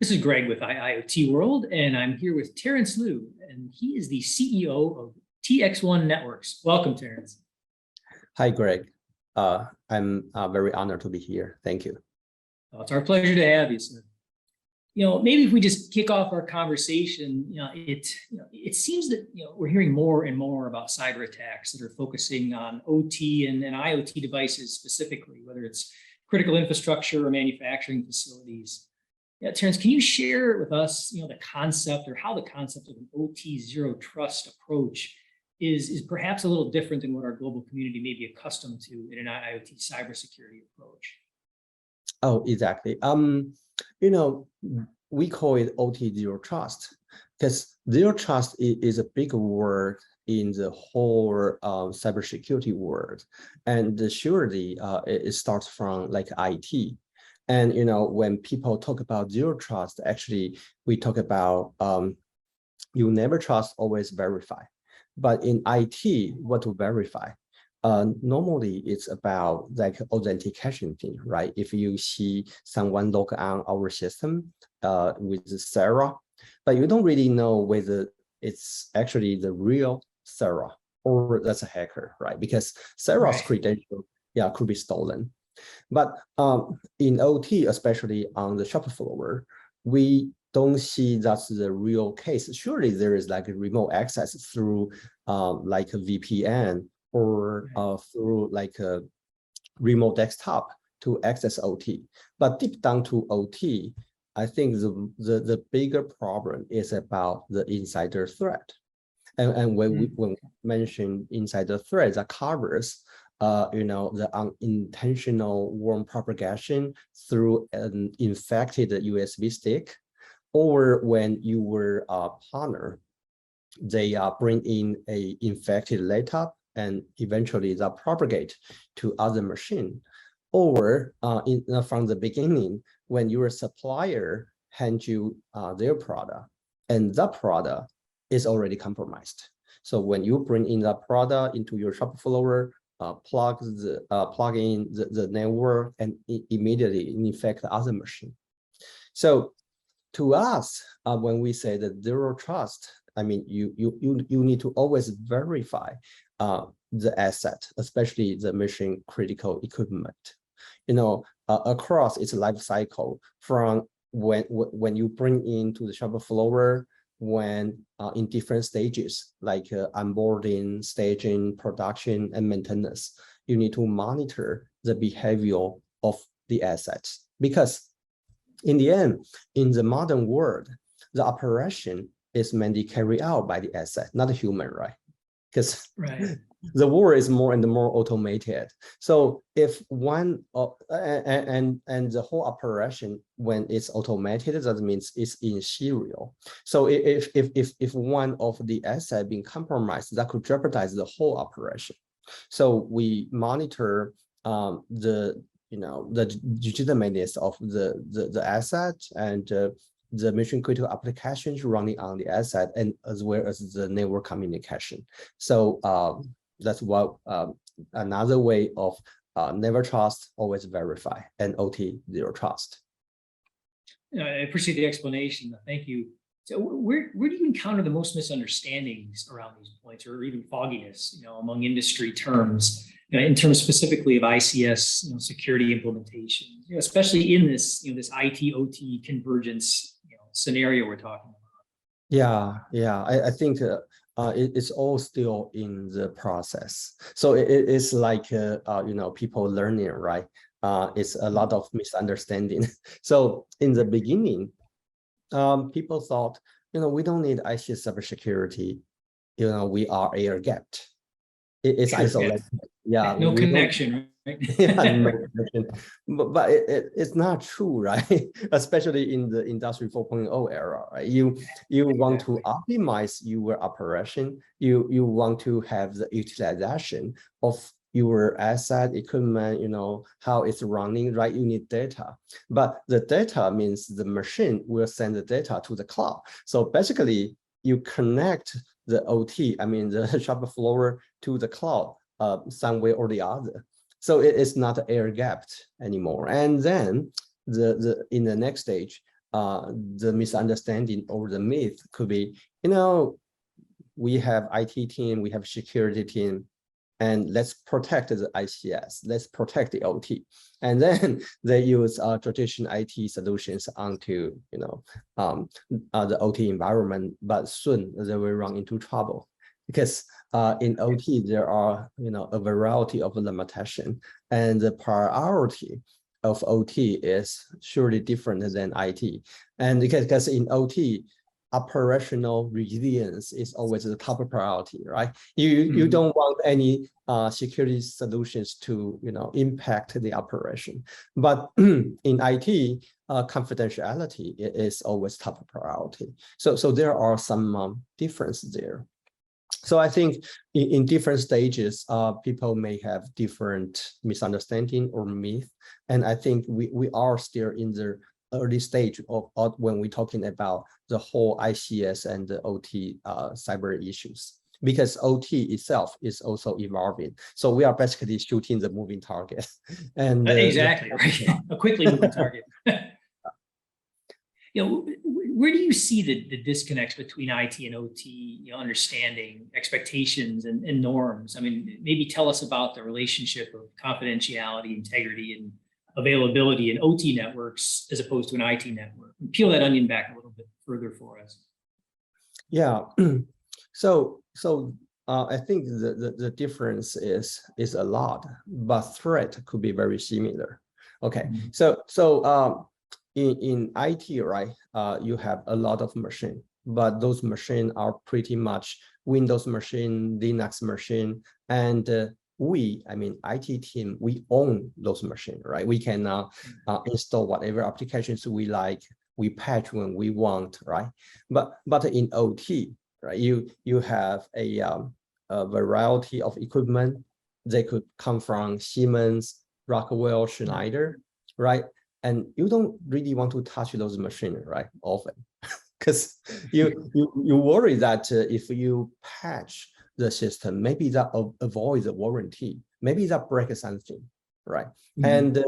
This is Greg with IIoT World, and I'm here with Terence Liu, and he is the CEO of TXOne Networks. Welcome, Terence. Hi, Greg. I'm very honored to be here. Thank you. Oh, it's our pleasure to have you, sir. Maybe if we just kick off our conversation, it seems that we're hearing more and more about cyber attacks that are focusing on OT and IoT devices specifically, whether it's critical infrastructure or manufacturing facilities. Yeah, Terence, can you share with us, the concept or how the concept of an OT zero trust approach is perhaps a little different than what our global community may be accustomed to in an IoT cybersecurity approach? Oh, exactly. We call it OT zero trust because zero trust is a big word in the whole cybersecurity world, and surely it starts from like IT. And when people talk about zero trust, actually we talk about you never trust, always verify. But in IT, what to verify? Normally it's about like authentication thing, right? If you see someone log on our system with Sarah, but you don't really know whether it's actually the real Sarah or that's a hacker, right? Because Sarah's credential, could be stolen. But in OT, especially on the shop floor, we don't see that's the real case. Surely there is like a remote access through like a VPN or through like a remote desktop to access OT. But deep down to OT, I think the bigger problem is about the insider threat. And when we mention insider threat, that covers the unintentional warm propagation through an infected USB stick, or when you were a partner, they bring in a infected laptop and eventually that propagate to other machine, or from the beginning, when your supplier hands you their product and that product is already compromised. So when you bring in that product into your shop floor, plug in the network and immediately infect the other machine. So to us, when we say that zero trust, I mean you need to always verify the asset, especially the mission critical equipment, across its life cycle, from when you bring into the shop floor, when in different stages like onboarding, staging, production, and maintenance, you need to monitor the behavior of the assets. Because in the end, in the modern world, the operation is mainly carried out by the asset, not the human, right? Because the world is more and more automated. So if one and the whole operation, when it's automated, that means it's in serial. So if one of the assets being compromised, that could jeopardize the whole operation. So we monitor the legitimateness of the asset and the mission critical applications running on the asset, and as well as the network communication. So that's what another way of never trust, always verify, and OT zero trust. I appreciate the explanation. Thank you. So where do you encounter the most misunderstandings around these points, or even fogginess, among industry terms, in terms specifically of ICS, security implementation, especially in this, this IT OT convergence, scenario we're talking about? Yeah. I think it's all still in the process. So it's like people learning, right? It's a lot of misunderstanding. So in the beginning, people thought, we don't need ICS cybersecurity. We are air gapped. It's isolated. Yeah, no connection, right? No connection. But it's not true, right? Especially in the Industry 4.0 era, right? You want to optimize your operation. You want to have the utilization of your asset, equipment, how it's running, right? You need data. But the data means the machine will send the data to the cloud. So basically, you connect the OT, the shop floor, to the cloud some way or the other. So it is not air gapped anymore. And then in the next stage, the misunderstanding or the myth could be, we have IT team, we have security team, and let's protect the ICS, let's protect the OT. And then they use traditional IT solutions onto, the OT environment, but soon they will run into trouble because in OT, there are, a variety of limitation, and the priority of OT is surely different than IT. And because in OT, operational resilience is always the top priority, right? You don't want any security solutions to impact the operation. But in IT, confidentiality is always top priority. So there are some difference there. So I think in different stages, people may have different misunderstanding or myth. And I think we are still in the early stage of when we're talking about the whole ICS and the OT cyber issues, because OT itself is also evolving. So we are basically shooting the moving target. And exactly, right? A quickly moving target. Where do you see the disconnects between IT and OT, understanding expectations and norms? I mean, maybe tell us about the relationship of confidentiality, integrity, and availability in OT networks as opposed to an IT network. Peel that onion back a little bit further for us. Yeah. So I think the difference is a lot, but threat could be very similar. Okay. So in IT, right, you have a lot of machine, but those machines are pretty much Windows machine, Linux machine, and IT team, we own those machines, right? We can install whatever applications we like, we patch when we want, right? But in OT, right, you have a variety of equipment. They could come from Siemens, Rockwell, Schneider, right? And you don't really want to touch those machines, right? Often, because you worry that if you patch the system, maybe that avoids the warranty, maybe that breaks something, right? And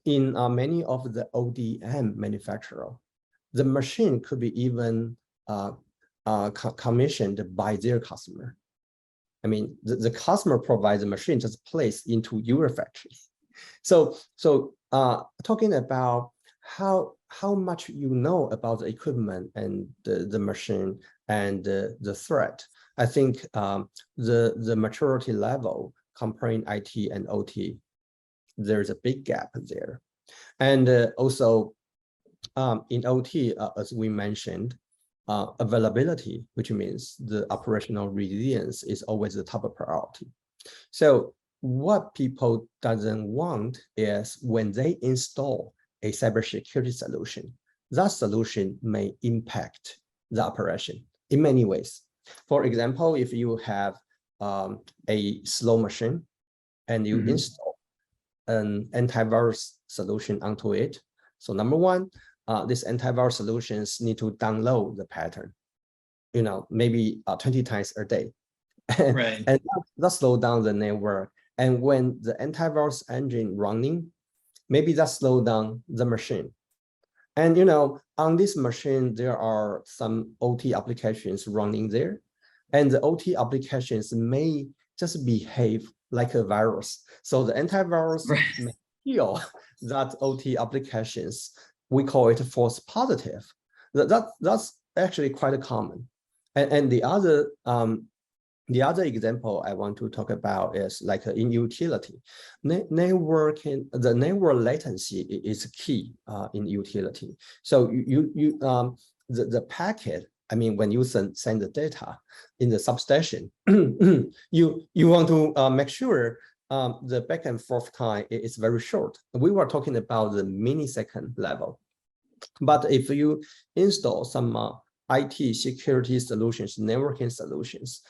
in many of the ODM manufacturer, the machine could be even commissioned by their customer. I mean, the customer provides the machine just placed into your factory. So talking about how much you know about the equipment and the machine and the threat, I think the maturity level comparing IT and OT, there's a big gap there. And also in OT, as we mentioned, availability, which means the operational resilience, is always the top priority. So what people doesn't want is when they install a cybersecurity solution, that solution may impact the operation in many ways. For example, if you have a slow machine and you install an antivirus solution onto it. So number one, these antivirus solutions need to download the pattern, maybe 20 times a day. Right. And that slow down the network. And when the antivirus engine running, maybe that slow down the machine. And on this machine, there are some OT applications running there. And the OT applications may just behave like a virus. So the antivirus may feel that OT applications, we call it false positive. That's actually quite common. And the other example I want to talk about is like in utility. The network latency is key in utility. So the packet, I mean, when you send the data in the substation, you want to make sure the back and forth time is very short. We were talking about the millisecond level. But if you install some IT security solutions, networking solutions,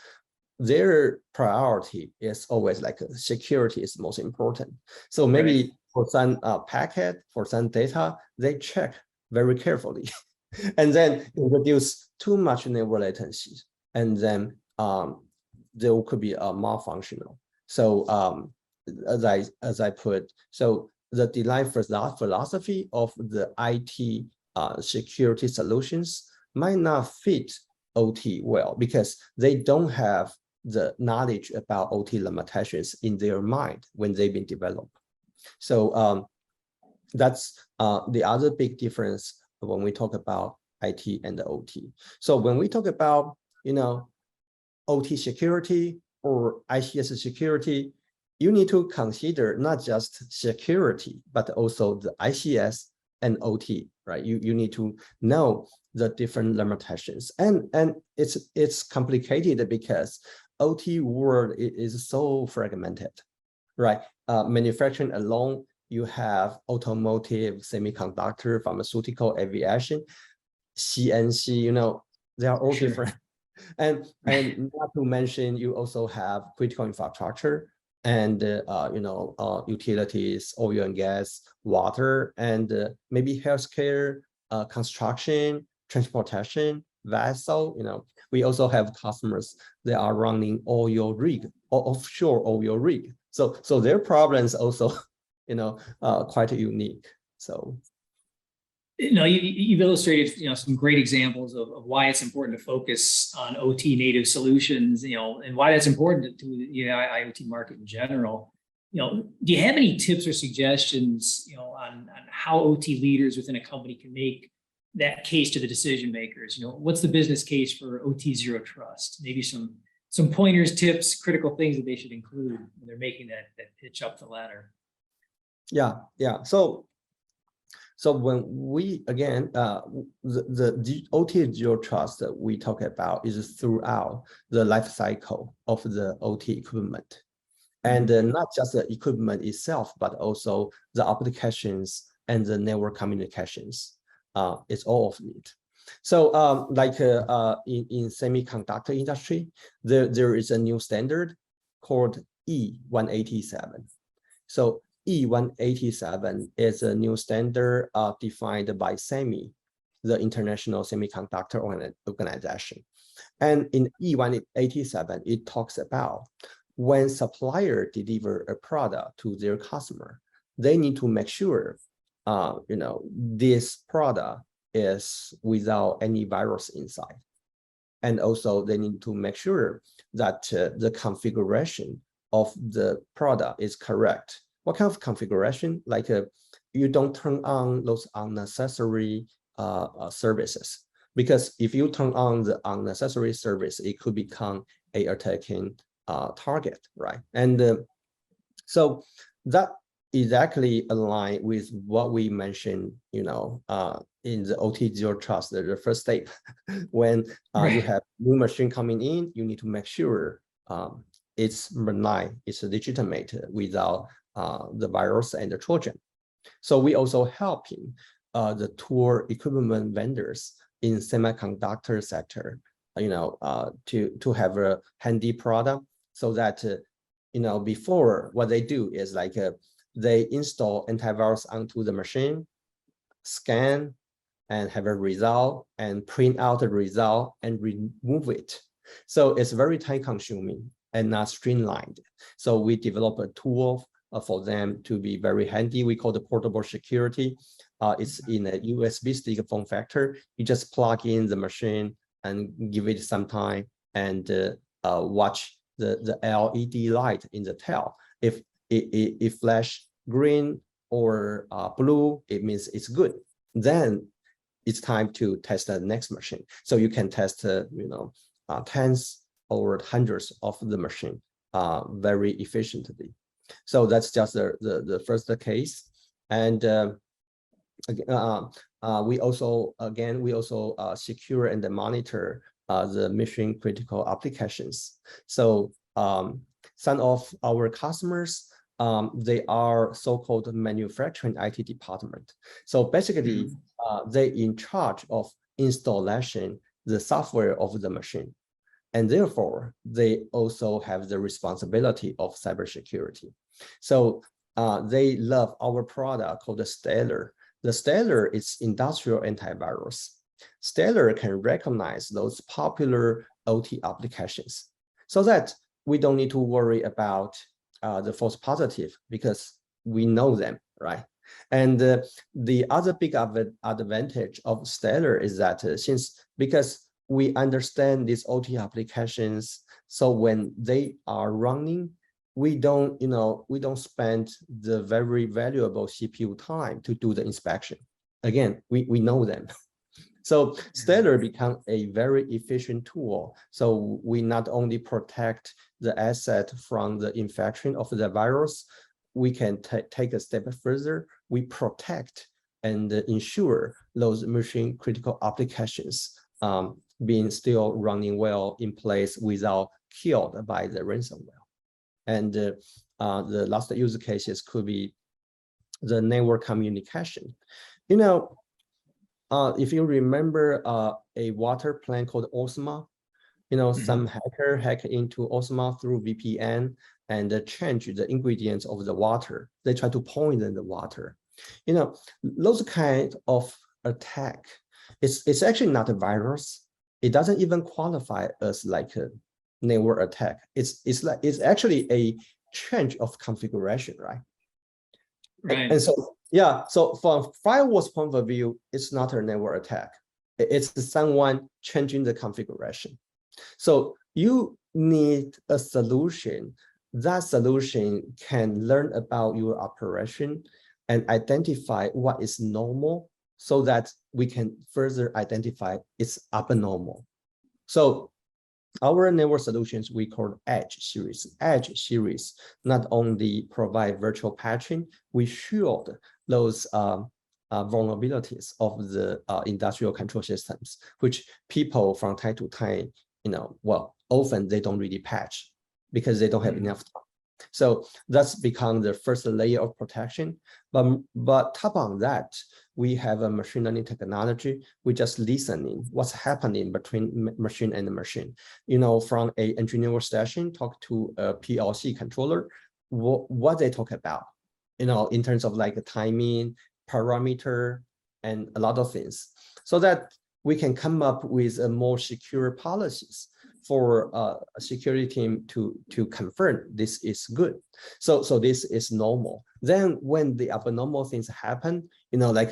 their priority is always like security is most important. So maybe for some packet, for some data, they check very carefully and then introduce too much network latency. And then there could be a malfunctional. So as I put, so the design philosophy of the IT security solutions might not fit OT well because they don't have the knowledge about OT limitations in their mind when they've been developed. So that's the other big difference when we talk about IT and the OT. So when we talk about, OT security or ICS security, you need to consider not just security, but also the ICS and OT, right? You need to know the different limitations. And it's complicated because OT world is so fragmented, right? Manufacturing alone, you have automotive, semiconductor, pharmaceutical, aviation, CNC, they are all different. And not to mention, you also have critical infrastructure and utilities, oil and gas, water, and maybe healthcare, construction, transportation, vessel. We also have customers that are running oil rig or offshore oil rig. So their problems also, quite unique. So. You've illustrated, some great examples of why it's important to focus on OT native solutions, and why that's important to the IoT market in general. Do you have any tips or suggestions, on how OT leaders within a company can make that case to the decision makers? What's the business case for OT zero trust? Maybe some pointers, tips, critical things that they should include when they're making that pitch up the ladder. Yeah. So when we, again, the OT zero trust that we talk about is throughout the life cycle of the OT equipment. And not just the equipment itself, but also the applications and the network communications. It's all of it. So in semiconductor industry, there is a new standard called E187. So E187 is a new standard defined by SEMI, the International Semiconductor Organization. And in E187, it talks about when supplier deliver a product to their customer, they need to make sure, this product is without any virus inside. And also they need to make sure that the configuration of the product is correct. What kind of configuration? Like you don't turn on those unnecessary services, because if you turn on the unnecessary service, it could become a attacking target, right? And so that exactly align with what we mentioned, in the OT zero trust, the first step. When you have new machine coming in, you need to make sure it's benign, it's legitimate without the virus and the Trojan. So we also helping the tool equipment vendors in semiconductor sector, to have a handy product, so that before, what they do is like they install antivirus onto the machine, scan, and have a result, and print out the result and remove it. So it's very time consuming and not streamlined. So we develop a tool for them to be very handy. We call the portable security. It's in a USB stick form factor. You just plug in the machine and give it some time and watch the LED light in the tail. If it flash green or blue, it means it's good. Then it's time to test the next machine. So you can test, tens or hundreds of the machine very efficiently. So that's just the first case. And we also secure and monitor the mission critical applications. So some of our customers, they are so-called manufacturing IT department. So basically, they in charge of installation the software of the machine. And therefore, they also have the responsibility of cybersecurity. So they love our product called the Stellar. The Stellar is industrial antivirus. Stellar can recognize those popular OT applications, so that we don't need to worry about the false positive, because we know them. right? And the other big advantage of Stellar is that because we understand these OT applications, so when they are running, we don't spend the very valuable CPU time to do the inspection. Again, we know them. So Stellar become a very efficient tool. So we not only protect the asset from the infection of the virus, we can take a step further. We protect and ensure those mission critical applications being still running well in place without killed by the ransomware. And the last use cases could be the network communication. If you remember a water plant called Osma, some hacker hack into Osma through VPN and change the ingredients of the water. They try to poison the water. Those kind of attack, it's actually not a virus. It doesn't even qualify as like a network attack. It's actually a change of configuration, right? Right. And so, yeah, so from firewall's point of view, it's not a network attack. It's someone changing the configuration. So you need a solution. That solution can learn about your operation and identify what is normal so that we can further identify it's abnormal. So our network solutions we call Edge series. Edge series not only provide virtual patching, we shield those vulnerabilities of the industrial control systems, which people from time to time, often they don't really patch because they don't have enough time. So that's become the first layer of protection. But top on that, we have a machine learning technology. We just listening what's happening between machine and machine. From a engineer station, talk to a PLC controller, what they talk about, in terms of like timing, parameter, and a lot of things, so that we can come up with a more secure policies for a security team to confirm this is good. So this is normal. Then when the abnormal things happen, like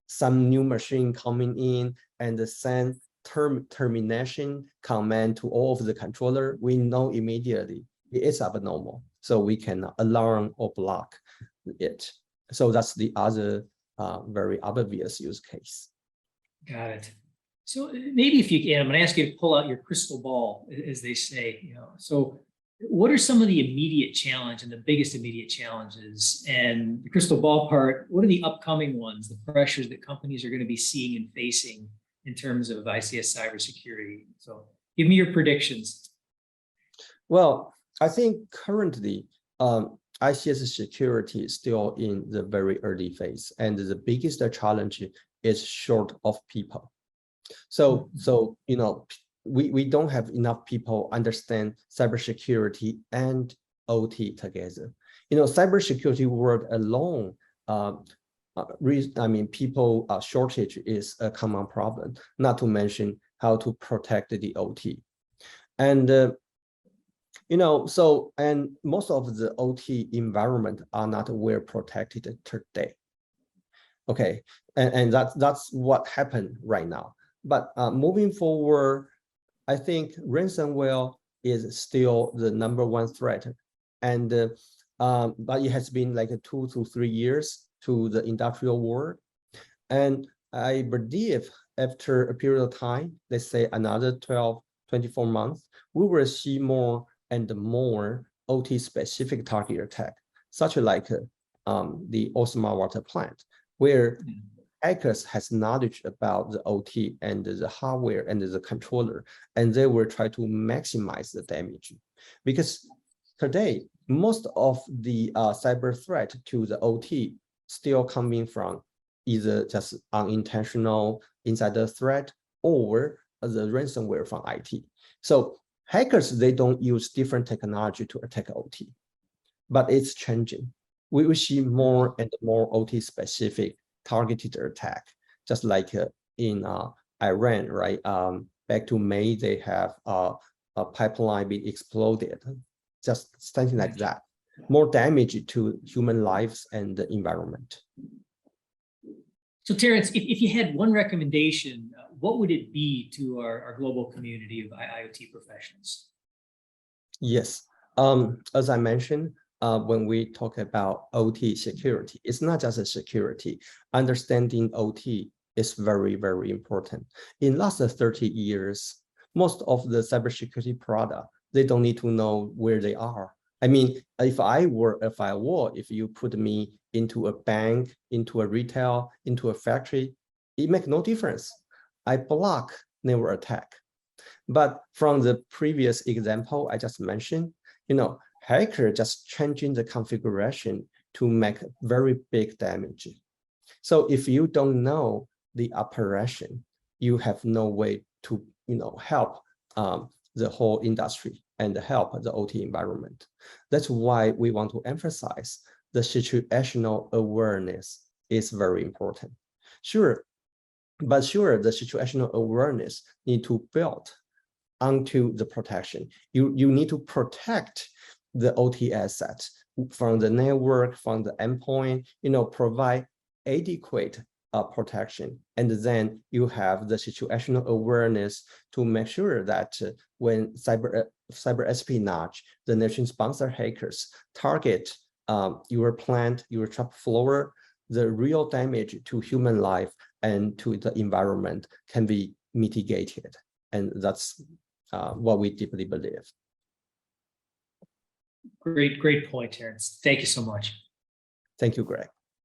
some new machine coming in and send termination command to all of the controller, we know immediately it is abnormal. So we can alarm or block it. So that's the other very obvious use case. Got it. So maybe if you can, I'm going to ask you to pull out your crystal ball, as they say. So what are some of the immediate challenge and the biggest immediate challenges? And the crystal ball part, what are the upcoming ones, the pressures that companies are going to be seeing and facing in terms of ICS cybersecurity? So give me your predictions. Well, I think currently ICS security is still in the very early phase, and the biggest challenge is short of people. So we don't have enough people understand cybersecurity and OT together. Cybersecurity world alone, people shortage is a common problem, not to mention how to protect the OT. And and most of the OT environment are not well protected today. Okay, and that's what happened right now. But moving forward, I think ransomware is still the #1 threat, and but it has been like 2 to 3 years to the industrial world, and I believe after a period of time, let's say another 12, 24 months, we will see more and more OT specific target attack, such like the Osma water plant, where hackers has knowledge about the OT and the hardware and the controller, and they will try to maximize the damage. Because today, most of the cyber threat to the OT still coming from either just unintentional insider threat or the ransomware from IT. So hackers, they don't use different technology to attack OT, but it's changing. We will see more and more OT specific targeted attack, just like in Iran, right? Back to May, they have a pipeline being exploded, just something like that. more damage to human lives and the environment. So Terence, if you had one recommendation, what would it be to our global community of IoT professionals? Yes, as I mentioned, when we talk about OT security, it's not just a security. Understanding OT is very, very important. In last 30 years, most of the cybersecurity product, they don't need to know where they are. I mean, if you put me into a bank, into a retail, into a factory, it makes no difference. I block, never attack. But from the previous example I just mentioned, hacker just changing the configuration to make very big damage. So if you don't know the operation, you have no way to help the whole industry and help the OT environment. That's why we want to emphasize the situational awareness is very important. Sure, the situational awareness need to build onto the protection. You need to protect the OT assets from the network, from the endpoint, provide adequate protection. And then you have the situational awareness to make sure that when cyber espionage, the nation-sponsored hackers target your plant, your shop floor, the real damage to human life and to the environment can be mitigated. And that's what we deeply believe. Great point, Terence. Thank you so much. Thank you, Greg.